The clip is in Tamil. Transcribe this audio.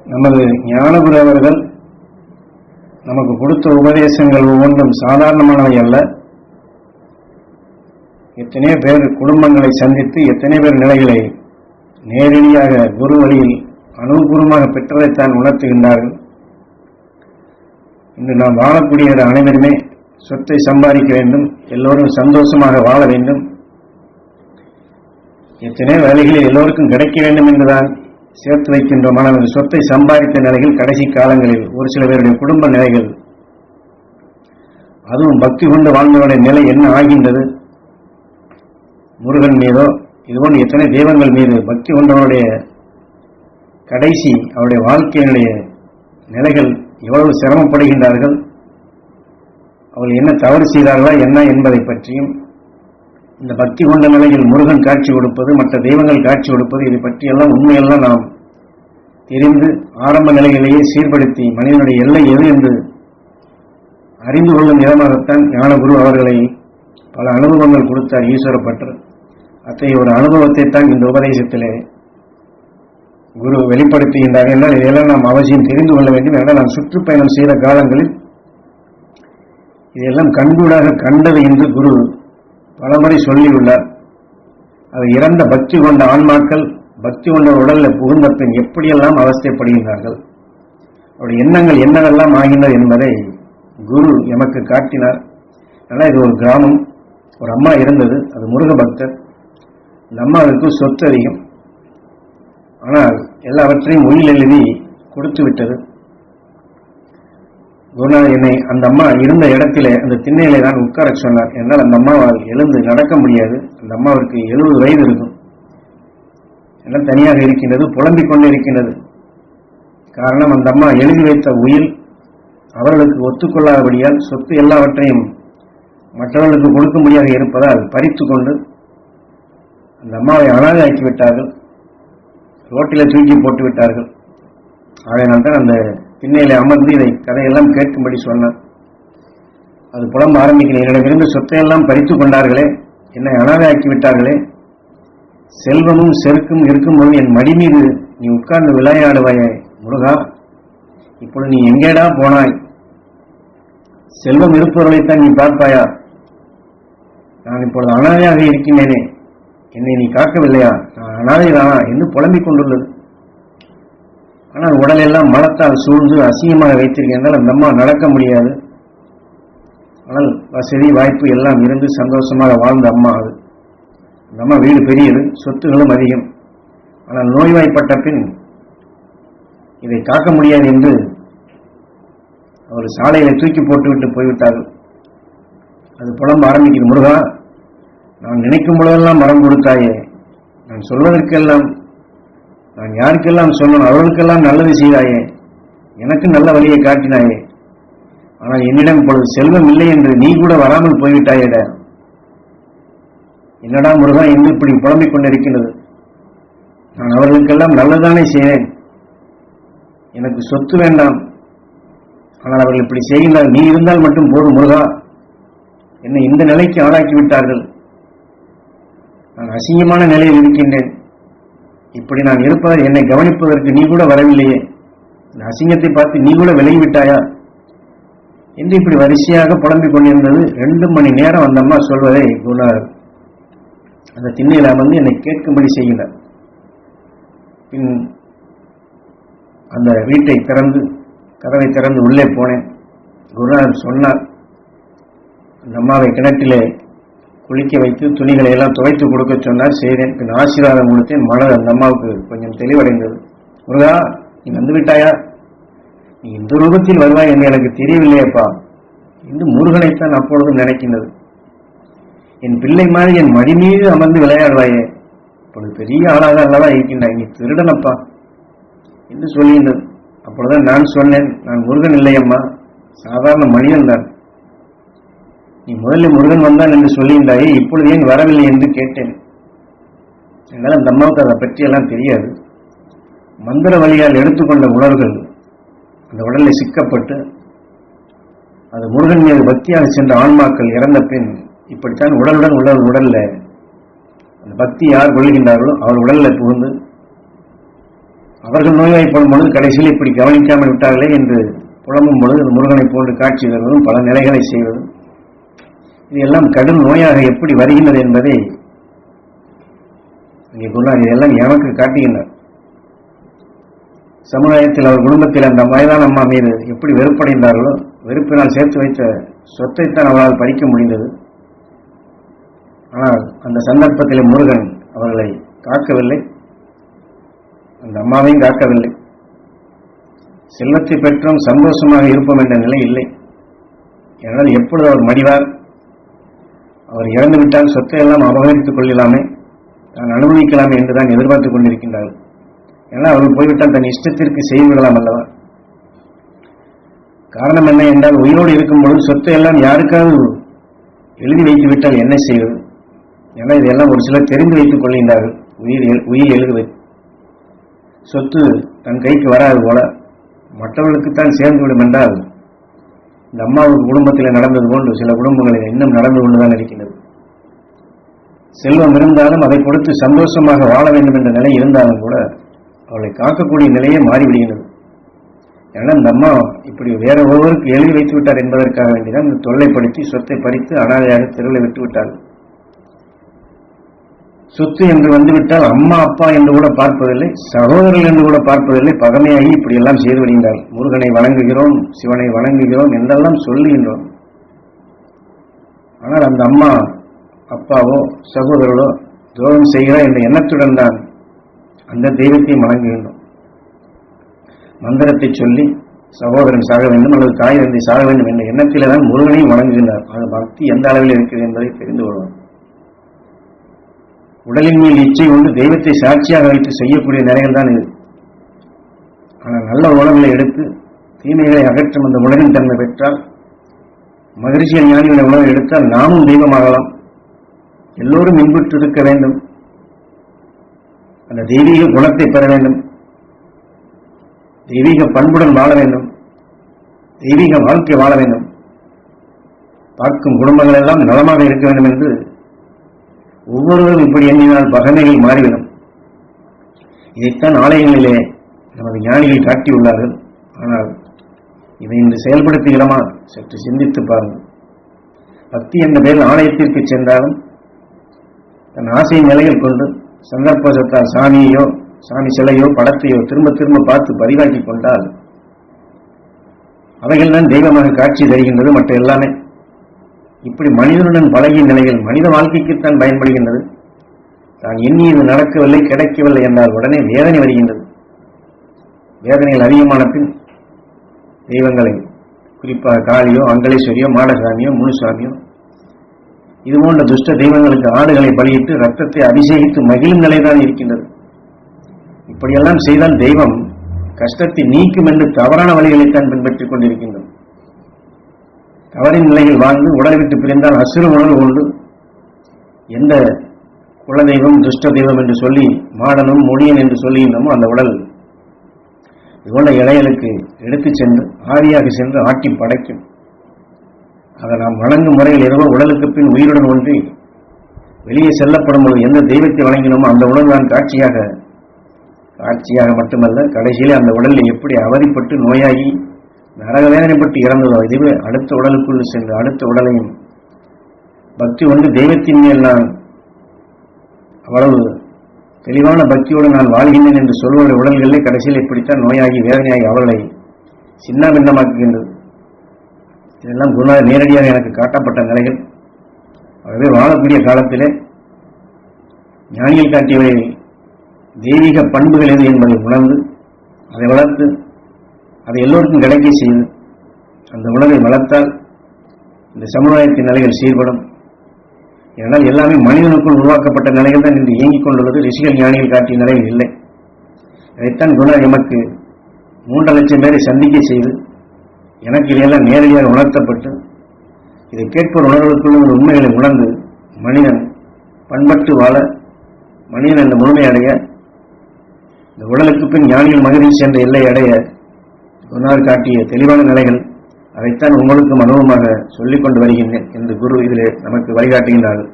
நமது ஞானகுரு அவர்கள் நமக்கு கொடுத்த உபதேசங்கள் ஒவ்வொன்றும் சாதாரணமானவை அல்ல. எத்தனை பேர் குடும்பங்களை சந்தித்து எத்தனை பேர் நிலைகளை நேரடியாக குரு வழியில் அனுபவபூர்வமாக பெற்றதைத்தான் உணர்த்துகின்றார்கள். இன்று நாம் வாழக்கூடிய அனைவருமே சொத்தை சம்பாதிக்க வேண்டும், எல்லோரும் சந்தோஷமாக வாழ வேண்டும், எத்தனை வேலைகளில் எல்லோருக்கும் கிடைக்க வேண்டும் என்றுதான் சேர்த்து வைக்கின்றோம். ஆனால் அந்த சொத்தை சம்பாதித்த நிலைகள் கடைசி காலங்களில் ஒரு சில பேருடைய குடும்ப நிலைகள், அதுவும் பக்தி கொண்டு வாழ்ந்தவருடைய நிலை என்ன ஆகின்றது? முருகன் மீதோ இதுபோன்று எத்தனை தெய்வங்கள் மீது பக்தி கொண்டவருடைய கடைசி அவருடைய வாழ்க்கையினுடைய நிலைகள் எவ்வளவு சிரமப்படுகின்றார்கள், அவர்கள் என்ன தவறு செய்தார்களா என்ன என்பதை பற்றியும், இந்த பக்தி கொண்ட நிலையில் முருகன் காட்சி கொடுப்பது, மற்ற தெய்வங்கள் காட்சி கொடுப்பது, இதை பற்றியெல்லாம் உண்மையெல்லாம் நாம் தெரிந்து ஆரம்ப நிலையிலேயே சீர்படுத்தி மனிதனுடைய எல்லை எது என்று அறிந்து கொள்ளும் விதமாகத்தான் ஞானகுரு அவர்களை பல அனுபவங்கள் கொடுத்தார் ஈஸ்வரப்பற்று. அத்தகைய ஒரு அனுபவத்தை தான் இந்த உபதேசத்திலே குரு வெளிப்படுத்துகின்றார். என்றால் இதையெல்லாம் நாம் அவசியம் தெரிந்து கொள்ள வேண்டும். என்றால் நாம் சுற்றுப்பயணம் செய்த காலங்களில் இதையெல்லாம் கண்கூடாக கண்டது என்று குரு பலமுறை சொல்லியுள்ளார். அது இறந்த பக்தி கொண்ட ஆன்மாக்கள் பக்தி கொண்ட உடலில் புகுந்த பின் எப்படியெல்லாம் அவஸ்தைப்படுகின்றார்கள், அவருடைய எண்ணங்கள் என்னவெல்லாம் ஆகின்றது என்பதை குரு எமக்கு காட்டினார். அதனால் இது ஒரு கிராமம், ஒரு அம்மா இருந்தது, அது முருக பக்தர். இந்த அம்மாவுக்கு சொத்து அதிகம், ஆனால் எல்லாவற்றையும் உயில் எழுதி கொடுத்து விட்டது. குருநாதர் என்னை அந்த அம்மா இருந்த இடத்திலே அந்த திண்ணையிலே தான் உட்கார சொன்னார். என்னால் அந்த அம்மாவால் எழுந்து நடக்க முடியாது. அந்த அம்மாவிற்கு 70 வயது இருக்கும். எல்லாம் தனியாக இருக்கின்றது, புலம்பிக் கொண்டு இருக்கின்றது. காரணம், அந்த அம்மா எழுதி வைத்த உயில் அவர்களுக்கு ஒத்துக்கொள்ளாதபடியால் சொத்து எல்லாவற்றையும் மற்றவர்களுக்கு கொடுக்கும்படியாக இருப்பதால் பறித்து கொண்டு அந்த அம்மாவை அனாதை ஆக்கிவிட்டார்கள், ரோட்டிலே தூக்கி போட்டு விட்டார்கள். ஆகையினால் தான் அந்த திண்ணையிலே அமர்ந்து இதை கதையெல்லாம் கேட்கும்படி சொன்னார். அது புலம்ப ஆரம்பிக்கிறேன், என்னிடமிருந்து சொத்தையெல்லாம் பறித்து கொண்டார்களே, என்னை அனாதை ஆக்கிவிட்டார்களே, செல்வமும் செருக்கும் இருக்கும்போது என் மடி மீது நீ உட்கார்ந்து விளையாடுவாயே முருகா, இப்பொழுது நீ எங்கேடா போனாய்? செல்வம் இருப்பவர்களைத்தான் நீ பார்ப்பாயா? நான் இப்பொழுது அனாதையாக இருக்கின்றேனே, என்னை நீ காக்கவில்லையா? நான் அனாதைதானா என்று புலம்பிக் கொண்டுள்ளது. ஆனால் உடலெல்லாம் மலத்தால் சூழ்ந்து அசிங்கமாக வைத்திருக்கின்றால் அந்த அம்மா நடக்க முடியாது. ஆனால் வசதி வாய்ப்பு எல்லாம் இருந்து சந்தோஷமாக வாழ்ந்த அம்மா அது. அந்த அம்மா வீடு பெரியது, சொத்துகளும் அதிகம். ஆனால் நோய்வாய்ப்பட்ட பின் இதை காக்க முடியாது என்று அவர் சாலையில தூக்கி போட்டுவிட்டு போய்விட்டார்கள். அது புலம்ப ஆரம்பிக்குது, முருகா, நான் நினைக்கும் பொழுதெல்லாம் மரம் கொடுத்தாயே, நான் சொல்வதற்கெல்லாம், நான் யாருக்கெல்லாம் சொல்லணும் அவர்களுக்கெல்லாம் நல்லது செய்தாயே, எனக்கு நல்ல வழியை காட்டினாயே, ஆனால் என்னிடம் இப்பொழுது செல்வம் இல்லை என்று நீ கூட வராமல் போய்விட்டாயேட, என்னடா முருகா என்று இப்படி புலம்பிக் கொண்டிருக்கிறது. நான் அவர்களுக்கெல்லாம் நல்லதானே செய்தேன், எனக்கு சொத்து வேண்டாம், ஆனால் அவர்கள் இப்படி செய்கின்றார், நீ இருந்தால் மட்டும் போதும் முருகா, என்னை இந்த நிலைக்கு ஆளாக்கி விட்டார்கள், நான் அசிங்கமான நிலையில் இருக்கின்றேன், இப்படி நான் இருப்பதை என்னை கவனிப்பதற்கு நீ கூட வரவில்லையே, இந்த அசிங்கத்தை பார்த்து நீ கூட விலகிவிட்டாயா என்று இப்படி வரிசையாக புலம்பிக் கொண்டிருந்தது. 2 மணி நேரம் அந்த அம்மா சொல்வதை குருநாதர் அந்த திண்ணையில் அமர்ந்து என்னை கேட்கும்படி செய்கிறார். பின் அந்த வீட்டை திறந்து கதவை திறந்து உள்ளே போனேன். குருநாதர் சொன்னார், அந்த அம்மாவை கிணற்றிலே குளிக்க வைத்து துணிகளை எல்லாம் துவைத்து கொடுக்க சொன்னார். செய்தேன். பின் ஆசீர்வாதம் கொடுத்தேன். மனது அந்த அம்மாவுக்கு கொஞ்சம் தெளிவடைந்தது. முருகா, நீ வந்து விட்டாயா? நீ இந்த ரூபத்தில் வருவாய் என்று எனக்கு தெரியவில்லையப்பா என்று முருகனைத்தான் அப்பொழுதும் நினைக்கின்றது. என் பிள்ளை மாதிரி என் மடி மீது அமர்ந்து விளையாடுவாயே, இப்பொழுது பெரிய ஆளாக அல்லவா இருக்கின்றாய், நீ திருடனப்பா என்று சொல்லுகின்றது. அப்பொழுதுதான் நான் சொன்னேன், நான் முருகன் இல்லையம்மா, சாதாரண மனிதன் தான். நீ முதலில் முருகன் வந்தான் என்று சொல்லுகின்றாயே, இப்பொழுது ஏன் வரவில்லை என்று கேட்டேன். என்னால் அந்த அம்மாவுக்கு அதை பற்றியெல்லாம் தெரியாது. மந்திர வழியால் எடுத்துக்கொண்ட உணர்வுகள் அந்த உடலில் சிக்கப்பட்டு அது முருகன் மீது பக்தியாக சென்ற ஆன்மாக்கள் இறந்த பின் இப்படித்தான் உடலுடன் உடல்ல அந்த பக்தி யார் கொள்கின்றார்களோ அவர் உடல்ல புகுந்து அவர்கள் நோய்வாய்ப்படும் பொழுது கடைசியில் இப்படி கவனிக்காமல் விட்டார்களே என்று புலம்பும் பொழுது முருகனை போன்று காட்சி தருவதும் பல நிலைகளை செய்வதும் இது எல்லாம் கடும் நோயாக எப்படி வருகின்றது என்பதை இங்கே சொன்னார். இதெல்லாம் எமக்கு காட்டுகின்றார். சமுதாயத்தில் அவர் குடும்பத்தில் அந்த வயதான அம்மா மீது எப்படி வெறுப்படைந்தார்களோ, வெறுப்பினால் சேர்த்து வைத்த சொத்தைத்தான் அவளால் பறிக்க முடிந்தது. ஆனால் அந்த சந்தர்ப்பத்தில் முருகன் அவர்களை காக்கவில்லை, அந்த அம்மாவையும் காக்கவில்லை. செல்வத்தை பெற்றும் சந்தோஷமாக இருப்போம் என்ற நிலை இல்லை. ஏனால் எப்பொழுது அவர் மடிவார், அவர் இறந்துவிட்டால் சொத்தை எல்லாம் அபகரித்துக் கொள்ளலாமே, தான் அனுபவிக்கலாமே என்றுதான் எதிர்பார்த்துக் கொண்டிருக்கின்றார்கள். ஏன்னா அவர்கள் போய்விட்டால் தன் இஷ்டத்திற்கு செய்துவிடலாம் அல்லவா? காரணம் என்ன என்றால், உயிரோடு இருக்கும் பொழுது சொத்தை எல்லாம் யாருக்காவது எழுதி வைத்து விட்டால் என்ன செய்வது? ஏன்னா இதெல்லாம் ஒரு சிலர் தெரிந்து வைத்துக் கொள்கின்றார்கள். உயிர் எழுதுவது சொத்து தன் கைக்கு வராது போல மற்றவர்களுக்குத்தான் சேர்ந்துவிடும் என்றால், இந்த அம்மாவுக்கு குடும்பத்தில் நடந்தது போன்று சில குடும்பங்களில் இன்னும் நடந்து கொண்டுதான் இருக்கின்றது. செல்வம் இருந்தாலும் அதை கொடுத்து சந்தோஷமாக வாழ வேண்டும் என்ற நிலை இருந்தாலும் கூட அவளை காக்கக்கூடிய நிலையே மாறிவிடுகிறது. ஏன்னா இந்த அம்மா இப்படி வேற ஒருவருக்கு எழுதி வைத்து விட்டார் என்பதற்காக வேண்டிதான் இந்த தொல்லைப்படுத்தி சொத்தை பறித்து அனாதையாக தெருவில் விட்டு விட்டார். சொத்து என்று வந்துவிட்டால் அம்மா அப்பா என்று கூட பார்ப்பதில்லை, சகோதரர்கள் என்று கூட பார்ப்பதில்லை, பகமையாகி இப்படியெல்லாம் செய்து விடுகின்றார். முருகனை வணங்குகிறோம், சிவனை வணங்குகிறோம் என்றெல்லாம் சொல்லுகின்றோம். ஆனால் அந்த அம்மா அப்பாவோ சகோதரர்களோ துரோகம் செய்கிறார் என்ற எண்ணத்துடன் தான் அந்த தெய்வத்தை வணங்குகின்றோம். மந்திரத்தை சொல்லி சகோதரன் சாக வேண்டும் அல்லது தாய் தந்தை சாக வேண்டும் என்ற எண்ணத்திலே தான் முருகனையும் வணங்குகின்றார். அது பக்தி எந்த அளவில் இருக்கிறது என்பதை தெரிந்து கொள்வோம். உடலின் மேல் இச்சை கொண்டு தெய்வத்தை சாட்சியாக வைத்து செய்யக்கூடிய நிலைகள் தான் இது. ஆனால் நல்ல உணவுகளை எடுத்து தீமைகளை அகற்றும் அந்த உணவின் தன்மை பெற்றால், மகிழ்ச்சியின் ஞானிகளை உணவை எடுத்தால் நாமும் தெய்வமாகலாம். எல்லோரும் இன்புற்று இருக்க வேண்டும், அந்த தெய்வீக குணத்தை பெற வேண்டும், தெய்வீக பண்புடன் வாழ வேண்டும், தெய்வீக வாழ்க்கை வாழ வேண்டும், பார்க்கும் குடும்பங்கள் எல்லாம் நலமாக இருக்க வேண்டும் என்று ஒவ்வொருவரும் இப்படி எண்ணினால் பகமைகள் மாறிவிடும். இதைத்தான் ஆலயங்களிலே நமது ஞானிகள் காட்டியுள்ளார்கள். ஆனால் இதை இன்று செயல்படுத்துகிறோமா? சற்று சிந்தித்து பாருங்கள். பக்தி என்ற பெயரில் ஆலயத்திற்கு சென்றாலும் தன் ஆசை நிலையில் கொண்டு சந்தர்ப்பத்தால் சாமியையோ சாமி சிலையோ படத்தையோ திரும்ப திரும்ப பார்த்து பதிவாக்கி கொண்டால் அவைகள் தான் தெய்வமாக காட்சி தருகின்றது. மற்ற எல்லாமே இப்படி மனிதனுடன் பழகிய நிலையில் மனித வாழ்க்கைக்குத்தான் பயன்படுகின்றது. தான் எண்ணியது நடக்கவில்லை, கிடைக்கவில்லை என்றால் உடனே வேதனை வருகின்றது. வேதனைகள் அதிகமான பின் தெய்வங்களை, குறிப்பாக காளியோ அங்கலேஸ்வரியோ மாடசாமியோ முனுசாமியோ இதுபோன்ற துஷ்ட தெய்வங்களுக்கு ஆடுகளை பலியிட்டு ரத்தத்தை அபிஷேகித்து மகிழும் நிலைதான் இருக்கின்றது. இப்படியெல்லாம் செய்தால் தெய்வம் கஷ்டத்தை நீக்கும் என்று தவறான வழிகளைத்தான் பின்பற்றிக் கொண்டிருக்கின்றோம். தவறின் நிலையில் வாழ்ந்து உடலை விட்டு பிரிந்தால் அசுர உணர்வு கொண்டு எந்த குலதெய்வம் துஷ்ட தெய்வம் என்று சொல்லி மாடனும் மொழியன் என்று சொல்லுகின்றோமோ அந்த உடல் இதுபோன்ற இலைகளுக்கு எடுத்துச் சென்று ஆவியாக சென்று ஆட்டி படைக்கும். அதை நாம் வணங்கும் முறையில் ஏதோ உடலுக்கு பின் உயிருடன் ஒன்றி வெளியே செல்லப்படும் பொழுது எந்த தெய்வத்தை வணங்கினோமோ அந்த உடல் தான் காட்சியாக மட்டுமல்ல, கடைசியிலே அந்த உடலில் எப்படி அவதிப்பட்டு நோயாகி நரக வேதனைப்பட்டு இறந்ததோ இதுவே அடுத்த உடலுக்குள் சென்று அடுத்த உடலையும் பக்தி ஒன்று தெய்வத்தின் மேல் நான் அவ்வளவு தெளிவான பக்தியோடு நான் வாழ்கின்றேன் என்று சொல்வதை உடல்களிலே கடைசியில் இப்படித்தான் நோயாகி வேதனையாகி அவர்களை சின்ன பின்னமாக்குகின்றது. இதெல்லாம் குருநாதர் நேரடியாக எனக்கு காட்டப்பட்ட நிலைகள். ஆகவே வாழக்கூடிய காலத்திலே ஞானிகள் காட்டியவை தெய்வீக பண்புகள் எது என்பதை உணர்ந்து அதை வளர்த்து அதை எல்லோருக்கும் கிடைக்க செய்து அந்த உணவை வளர்த்தால் இந்த சமுதாயத்தின் நிலைகள் சீர்படும். ஏனால் எல்லாமே மனிதனுக்குள் உருவாக்கப்பட்ட நிலைகள் தான் இன்று இயங்கிக் கொண்டுள்ளது. ரிஷிகள் ஞானிகள் காட்டிய நிலைகள் இல்லை. அதைத்தான் குருநாதர் எமக்கு 3 லட்சம் பேரை சந்திக்க செய்து எனக்கு இதையெல்லாம் நேரடியாக உணர்த்தப்பட்டு இதை கேட்போர் உணர்வுக்குள்ள உண்மைகளை உணர்ந்து மனிதன் பண்பட்டு வாழ, மனிதன் அந்த முழுமையடைய, இந்த உடலுக்கு பின் ஞானிகள் மகிழ்ச்சி என்ற எல்லை அடைய குருநாதர் காட்டிய தெளிவான நிலைகள் அதைத்தான் உங்களுக்கும் அனுபவமாக சொல்லிக் கொண்டு வருகின்றேன் என்று குரு இதிலே நமக்கு வழிகாட்டுகின்றார்கள்.